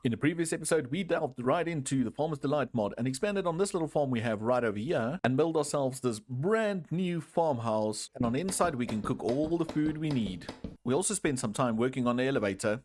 In the previous episode, we delved right into the Farmer's Delight mod and expanded on this little farm we have right over here and build ourselves this brand new farmhouse. And on the inside, we can cook all the food we need. We also spent some time working on the elevator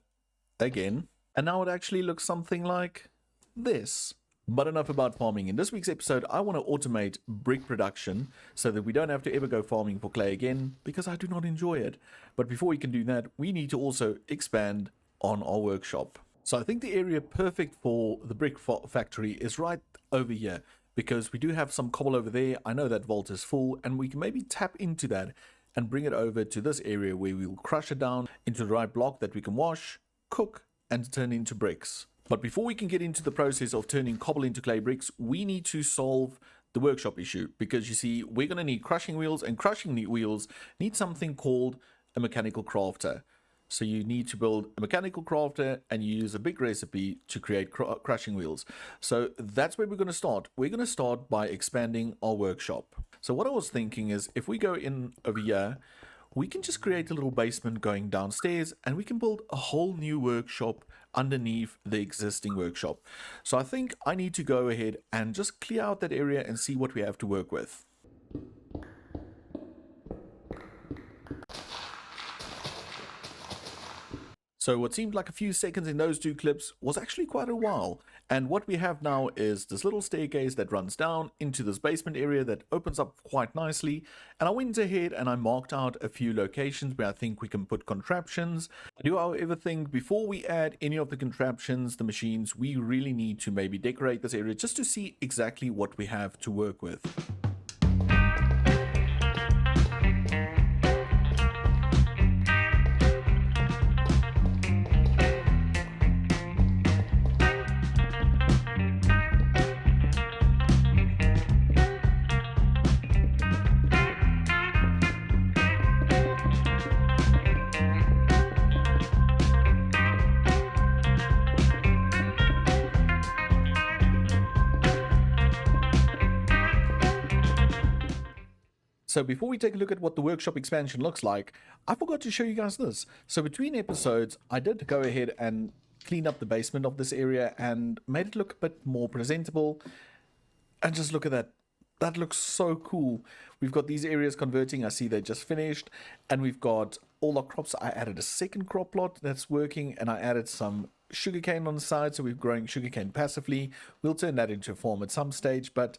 again, and now it actually looks something like this. But enough about farming. In this week's episode, I want to automate brick production so that we don't have to ever go farming for clay again, because I do not enjoy it. But before we can do that, we need to also expand on our workshop. So I think the area perfect for the brick factory is right over here, because we do have some cobble over there. I know that vault is full, and we can maybe tap into that and bring it over to this area where we'll crush it down into the right block that we can wash, cook, and turn into bricks. But before we can get into the process of turning cobble into clay bricks, we need to solve the workshop issue, because you see, we're going to need crushing wheels, and crushing wheels need something called a mechanical crafter. So you need to build a mechanical crafter and you use a big recipe to create crushing wheels. So that's where we're going to start. We're going to start by expanding our workshop. So what I was thinking is, if we go in over here, we can just create a little basement going downstairs, and we can build a whole new workshop underneath the existing workshop. So I think I need to go ahead and just clear out that area and see what we have to work with. So what seemed like a few seconds in those two clips was actually quite a while. And what we have now is this little staircase that runs down into this basement area that opens up quite nicely. And I went ahead and I marked out a few locations where I think we can put contraptions. I do, however, think before we add any of the contraptions, the machines, we really need to maybe decorate this area just to see exactly what we have to work with. So before we take a look at what the workshop expansion looks like, I forgot to show you guys this. So between episodes, I did go ahead and clean up the basement of this area and made it look a bit more presentable. And just look at that. That looks so cool. We've got these areas converting. I see they just finished. And we've got all our crops. I added a second crop plot that's working, and I added some sugarcane on the side. So we're growing sugarcane passively. We'll turn that into a farm at some stage, but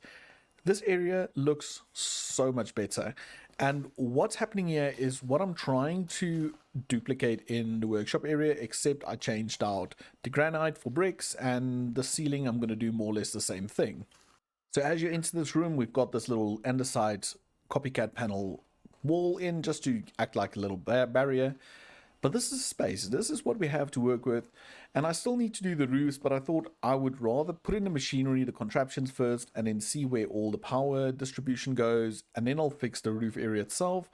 this area looks so much better. And what's happening here is what I'm trying to duplicate in the workshop area, except I changed out the granite for bricks, and the ceiling I'm going to do more or less the same thing. So as you enter this room, we've got this little andesite copycat panel wall in, just to act like a little barrier. But this is space. This is what we have to work with. And I still need to do the roofs, but I thought I would rather put in the machinery, the contraptions first, and then see where all the power distribution goes. And then I'll fix the roof area itself.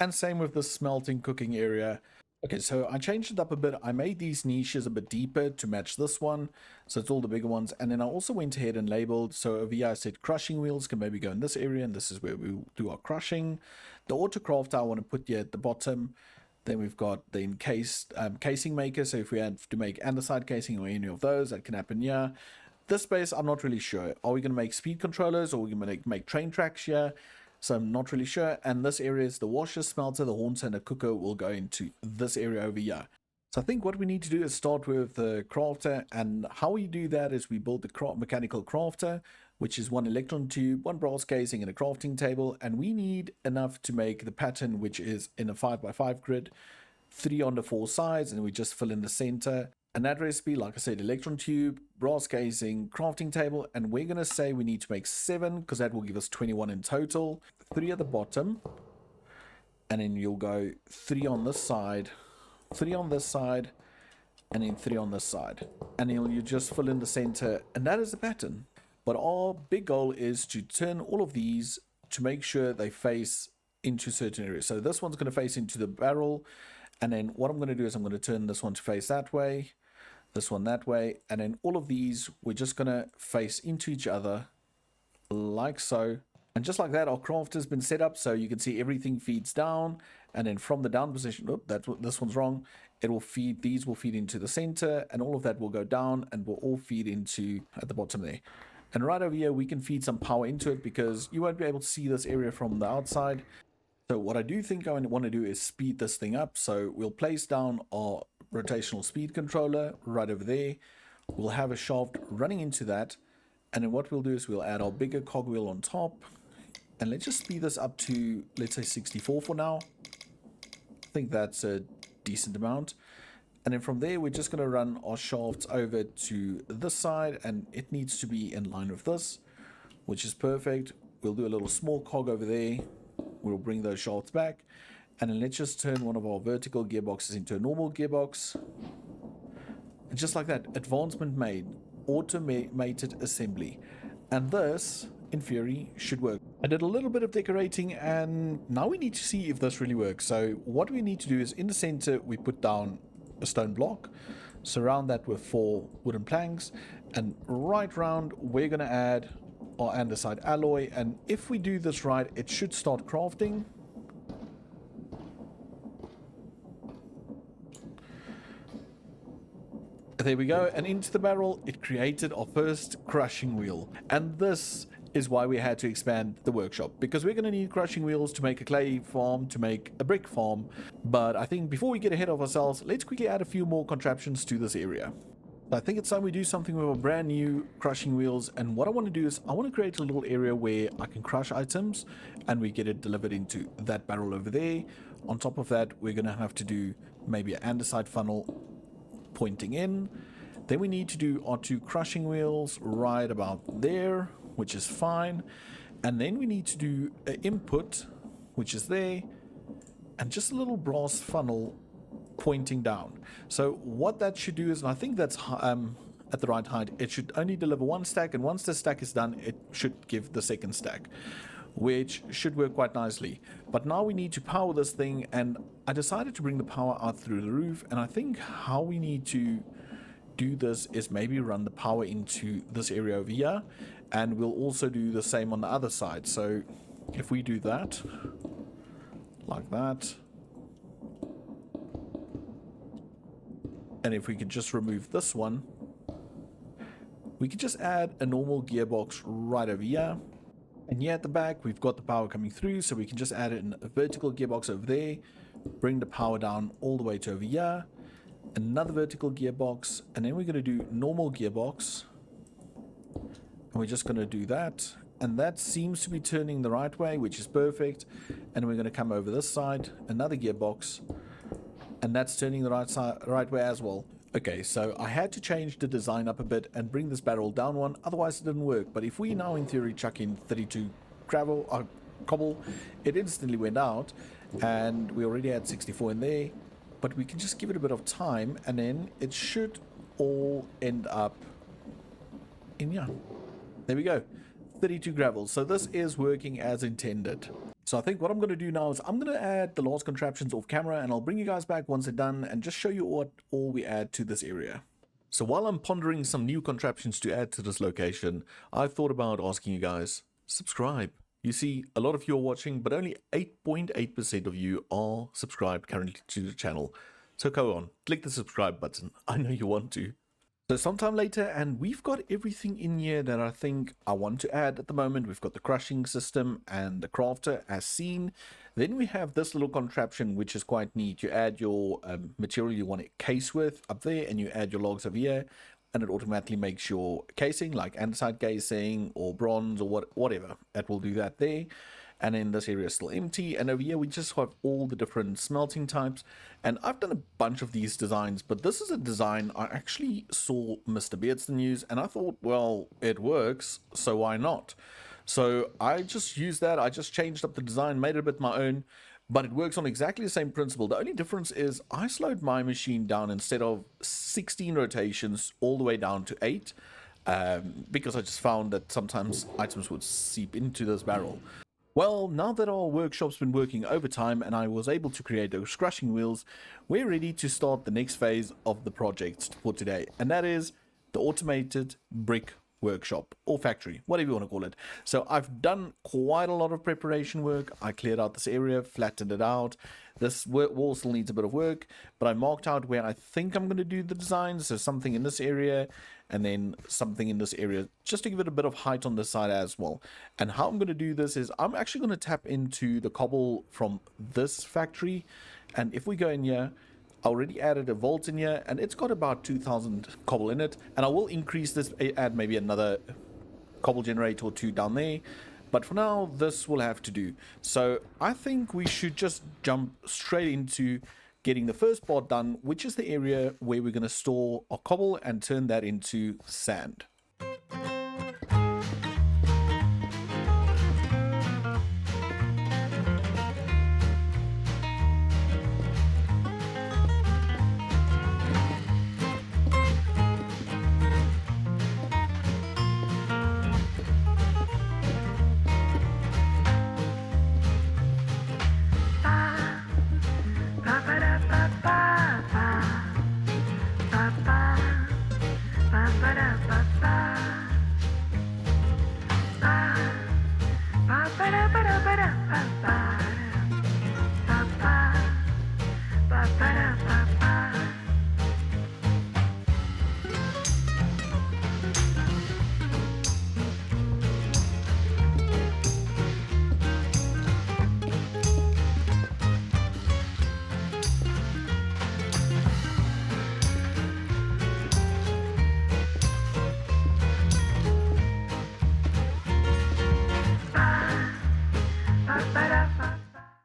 And same with the smelting cooking area. Okay, so I changed it up a bit. I made these niches a bit deeper to match this one. So it's all the bigger ones. And then I also went ahead and labeled. So over here I said crushing wheels can maybe go in this area. And this is where we'll do our crushing. The autocraft I want to put here at the bottom. Then we've got the encased casing maker. So if we have to make andesite casing or any of those, that can happen here. This space, I'm not really sure. Are we going to make speed controllers, or are we going to make train tracks here? So I'm not really sure. And this area is the washer, smelter, the haunter, and the cooker will go into this area over here. So I think what we need to do is start with the crafter. And how we do that is we build the mechanical crafter, which is one electron tube, one brass casing, and a crafting table. And we need enough to make the pattern, which is in a 5x5 grid, 3 on the 4 sides, and we just fill in the center. And that recipe, like I said, electron tube, brass casing, crafting table, and we're going to say we need to make 7, because that will give us 21 in total. 3 at the bottom, and then you'll go 3 on this side, 3 on this side, and then 3 on this side. And then you just fill in the center, and that is the pattern. But our big goal is to turn all of these to make sure they face into certain areas. So this one's going to face into the barrel. And then what I'm going to do is I'm going to turn this one to face that way, this one that way. And then all of these, we're just going to face into each other like so. And just like that, our craft has been set up. So you can see everything feeds down. And then from the down position, this one's wrong. It will feed, these will feed into the center, and all of that will go down and will all feed into at the bottom there. And right over here, we can feed some power into it because you won't be able to see this area from the outside. So what I do think I want to do is speed this thing up. So we'll place down our rotational speed controller right over there. We'll have a shaft running into that. And then what we'll do is we'll add our bigger cogwheel on top. And let's just speed this up to, let's say 64 for now. I think that's a decent amount. And then from there, we're just going to run our shafts over to this side, and it needs to be in line with this, which is perfect. We'll do a little small cog over there. We'll bring those shafts back, and then let's just turn one of our vertical gearboxes into a normal gearbox. And just like that, advancement made, automated assembly. And this, in theory, should work. I did a little bit of decorating, and now we need to see if this really works. So what we need to do is in the center, we put down a stone block, surround that with 4 wooden planks, and right round we're going to add our andesite alloy. And if we do this right, it should start crafting. There we go, and into the barrel it created our first crushing wheel. And this is why we had to expand the workshop, because we're going to need crushing wheels to make a clay farm, to make a brick farm. But I think before we get ahead of ourselves, let's quickly add a few more contraptions to this area. I think it's time we do something with our brand new crushing wheels. And what I want to do is I want to create a little area where I can crush items and we get it delivered into that barrel over there. On top of that, we're going to have to do maybe an andesite funnel pointing in. Then we need to do our 2 crushing wheels right about there, which is fine. And then we need to do an input, which is there, and just a little brass funnel pointing down. So what that should do is, and I think that's at the right height, it should only deliver 1 stack, and once the stack is done, it should give the second stack, which should work quite nicely. But now we need to power this thing, and I decided to bring the power out through the roof. And I think how we need to do this is maybe run the power into this area over here, and we'll also do the same on the other side. So if we do that like that, and if we could just remove this one, we could just add a normal gearbox right over here. And here at the back, we've got the power coming through, so we can just add in a vertical gearbox over there, bring the power down all the way to over here, another vertical gearbox, and then we're going to do normal gearbox. And we're just going to do that. And that seems to be turning the right way, which is perfect. And we're going to come over this side, another gearbox, and that's turning the right way as well. Okay, so I had to change the design up a bit and bring this barrel down one, otherwise it didn't work. But if we now in theory chuck in 32 cobble, it instantly went out, and we already had 64 in there. But we can just give it a bit of time, and then it should all end up in here. There we go, 32 gravel. So this is working as intended. So I think what I'm going to do now is I'm going to add the last contraptions off camera, and I'll bring you guys back once they're done and just show you what all we add to this area. So while I'm pondering some new contraptions to add to this location, I've thought about asking you guys, subscribe. You see, a lot of you are watching, but only 8.8% of you are subscribed currently to the channel. So go on, click the subscribe button. I know you want to. So sometime later, and we've got everything in here that I think I want to add at the moment. We've got the crushing system and the crafter as seen. Then we have this little contraption, which is quite neat. You add your material you want to case with up there, and you add your logs over here, and it automatically makes your casing, like andesite casing or bronze or whatever. That will do that there. And then this area is still empty, and over here we just have all the different smelting types. And I've done a bunch of these designs, but this is a design I actually saw Mr. Beardston use, and I thought, well, it works, so why not? So I just used that. I just changed up the design, made it a bit my own, but it works on exactly the same principle. The only difference is I slowed my machine down, instead of 16 rotations all the way down to 8, because I just found that sometimes items would seep into this barrel. Well, now that our workshop's been working overtime and I was able to create those crushing wheels, we're ready to start the next phase of the project for today, and that is the automated brick workshop or factory, whatever you want to call it. So I've done quite a lot of preparation work. I cleared out this area, flattened it out. This wall still needs a bit of work, but I marked out where I think I'm going to do the design. So something in this area and then something in this area, just to give it a bit of height on this side as well. And how I'm going to do this is I'm actually going to tap into the cobble from this factory. And if we go in here, I already added a vault in here, and it's got about 2,000 cobble in it. And I will increase this, add maybe another cobble generator or two down there. But for now, this will have to do. So I think we should just jump straight into getting the first part done, which is the area where we're going to store our cobble and turn that into sand.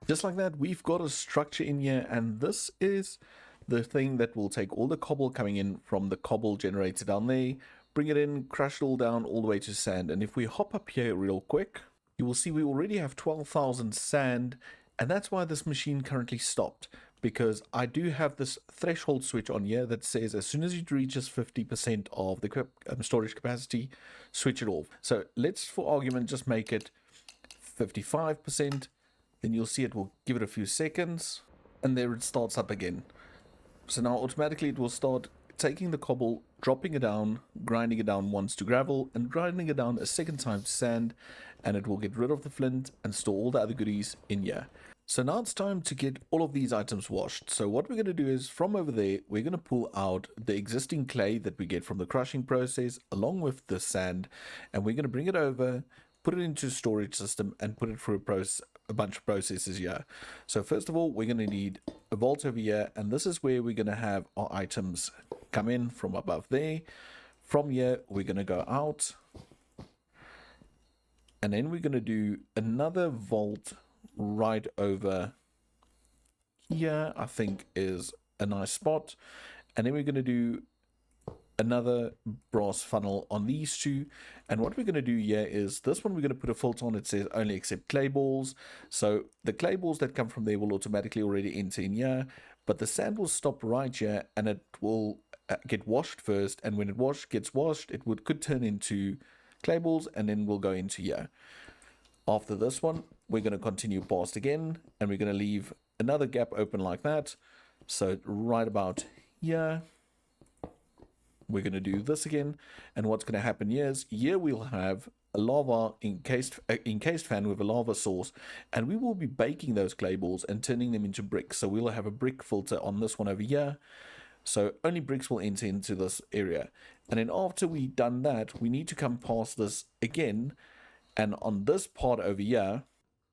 Just like that, we've got a structure in here, and this is the thing that will take all the cobble coming in from the cobble generator down there, bring it in, crush it all down all the way to sand. And if we hop up here real quick, you will see we already have 12,000 sand, and that's why this machine currently stopped, because I do have this threshold switch on here that says as soon as it reaches 50% of the storage capacity, switch it off. So let's, for argument, just make it 55%. Then you'll see it will give it a few seconds, and there it starts up again. So now automatically it will start taking the cobble, dropping it down, grinding it down once to gravel, and grinding it down a second time to sand, and it will get rid of the flint and store all the other goodies in here. So now it's time to get all of these items washed. So what we're going to do is, from over there, we're going to pull out the existing clay that we get from the crushing process, along with the sand, and we're going to bring it over, put it into a storage system, and put it through a bunch of processes here. So first of all, we're going to need a vault over here, and this is where we're going to have our items come in from above there. From here, we're going to go out, and then we're going to do another vault right over here, I think is a nice spot. And then we're going to do another brass funnel on these two, and what we're going to do here is this one we're going to put a filter on. It says only accept clay balls, so the clay balls that come from there will automatically already enter in here, but the sand will stop right here, and it will get washed first, and when it gets washed, it could turn into clay balls, and then we'll go into here. After this one, we're going to continue past again, and we're going to leave another gap open like that. So right about here, we're going to do this again, and what's going to happen here is here we'll have a lava encased fan with a lava source, and we will be baking those clay balls and turning them into bricks. So we'll have a brick filter on this one over here, so only bricks will enter into this area. And then after we've done that, we need to come past this again, and on this part over here,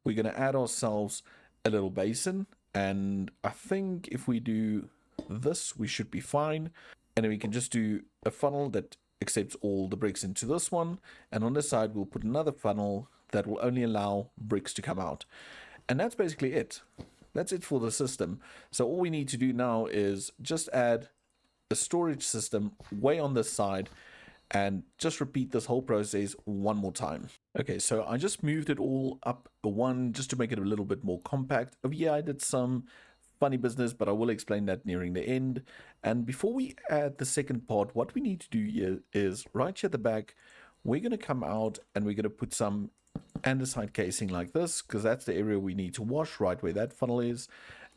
we're going to add ourselves a little basin, and I think if we do this, we should be fine. And then we can just do a funnel that accepts all the bricks into this one, and on this side we'll put another funnel that will only allow bricks to come out. And that's basically it. That's it for the system. So all we need to do now is just add a storage system way on this side, and just repeat this whole process one more time. Okay, so I just moved it all up a one just to make it a little bit more compact. Over here I did some funny business, but I will explain that nearing the end. And before we add the second part, what we need to do here is right here at the back, we're going to come out and we're going to put some andesite casing like this, because that's the area we need to wash right where that funnel is.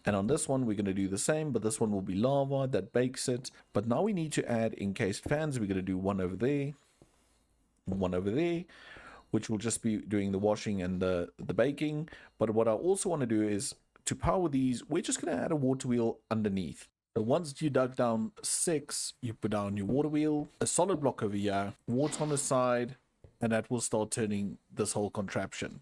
And on this one, we're going to do the same, but this one will be lava that bakes it. But now we need to add encased fans. We're going to do one over there, one over there, which will just be doing the washing and the baking. But what I also want to do is to power these, we're just going to add a water wheel underneath. So once you dug down 6, you put down your water wheel, a solid block over here, water on the side, and that will start turning this whole contraption.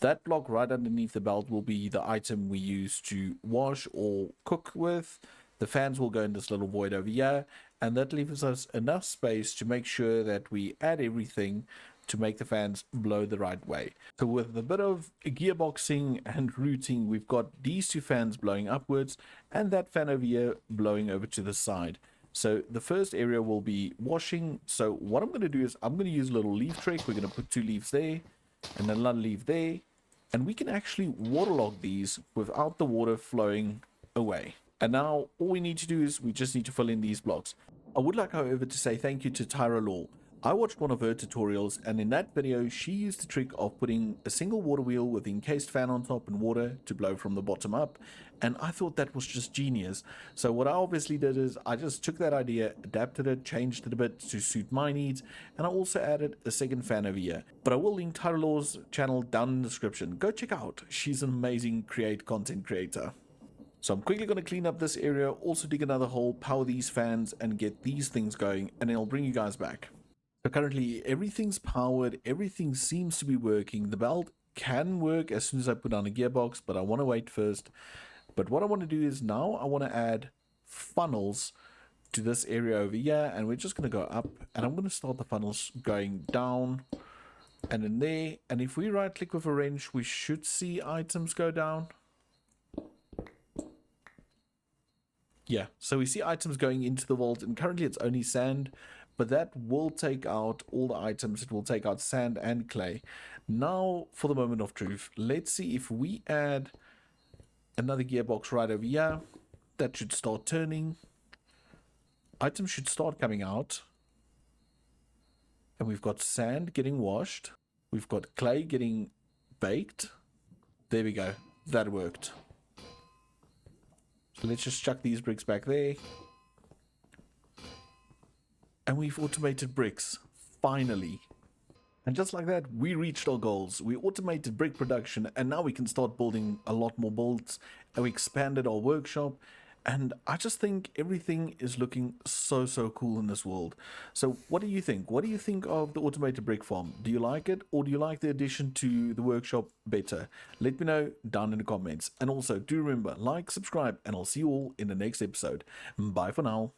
That block right underneath the belt will be the item we use to wash or cook with. The fans will go in this little void over here, and that leaves us enough space to make sure that we add everything to make the fans blow the right way. So with a bit of gearboxing and routing, we've got these 2 fans blowing upwards and that fan over here blowing over to the side. So the first area will be washing. So what I'm going to do is I'm going to use a little leaf trick. We're going to put 2 leaves there and then another leaf there, and we can actually waterlog these without the water flowing away. And now all we need to do is we just need to fill in these blocks. I would like, however, to say thank you to Tyra Law. I watched one of her tutorials, and in that video she used the trick of putting a single water wheel with the encased fan on top and water to blow from the bottom up, and I thought that was just genius. So what I obviously did is I just took that idea, adapted it, changed it a bit to suit my needs, and I also added a second fan over here. But I will link Tyra Law's channel down in the description. Go check out. She's an amazing content creator. So I'm quickly going to clean up this area, also dig another hole, power these fans, and get these things going, and I'll bring you guys back. So currently everything's powered, everything seems to be working. The belt can work as soon as I put on a gearbox, but I want to wait first. But what I want to do is now I want to add funnels to this area over here, and we're just going to go up, and I'm going to start the funnels going down and in there. And if we right click with a wrench, we should see items go down. Yeah, so we see items going into the vault, and currently it's only sand, but that will take out all the items. It will take out sand and clay. Now, for the moment of truth, let's see if we add another gearbox right over here. That should start turning. Items should start coming out. And we've got sand getting washed. We've got clay getting baked. There we go. That worked. So let's just chuck these bricks back there. And we've automated bricks, finally. And just like that, we reached our goals. We automated brick production, and now we can start building a lot more builds. And we expanded our workshop. And I just think everything is looking so cool in this world. So what do you think? What do you think of the automated brick farm? Do you like it, or do you like the addition to the workshop better? Let me know down in the comments. And also do remember, like, subscribe, and I'll see you all in the next episode. Bye for now.